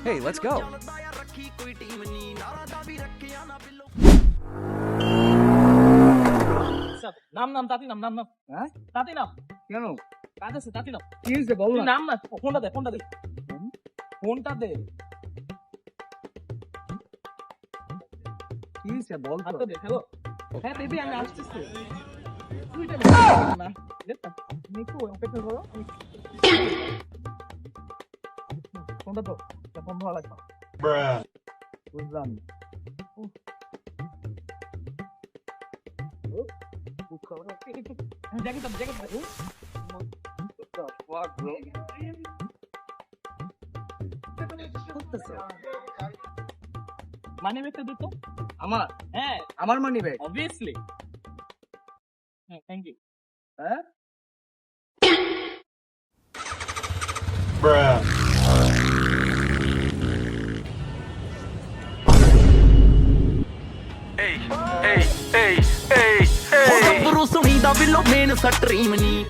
Hey, let's go. নাম নাম তাতি নাম নাম নাম হ্যাঁ তাতি নাম কেন কাজ আছে তাতি নাম কি হয়েছে বল তুই না নাম না ফোনটা দে ফোনটা দে ফোনটা দে কি হয়েছে বল তো হাতটা দে হ্যালো হ্যাঁ বেবি আমি আসতেছি তুই এটা না দেখতা নিকো অপেক্ষা করো ফোনটা তো ফোন ভালো লাগবে বুঝলাম জ্যাকেট জ্যাকেট Fuck, bro. মানে একটা দিত আমার হ্যাঁ আমার মানি ব্যাগ অবভিয়াসলি হ্যাঁ থ্যাংক ইউ হ্যাঁ ਉਹ ਗੱਭਰੂ ਸੁਣੀ ਦਾ ਬਿੱਲੋ ਮੇਨ ਸਟਰੀਮ ਨੀ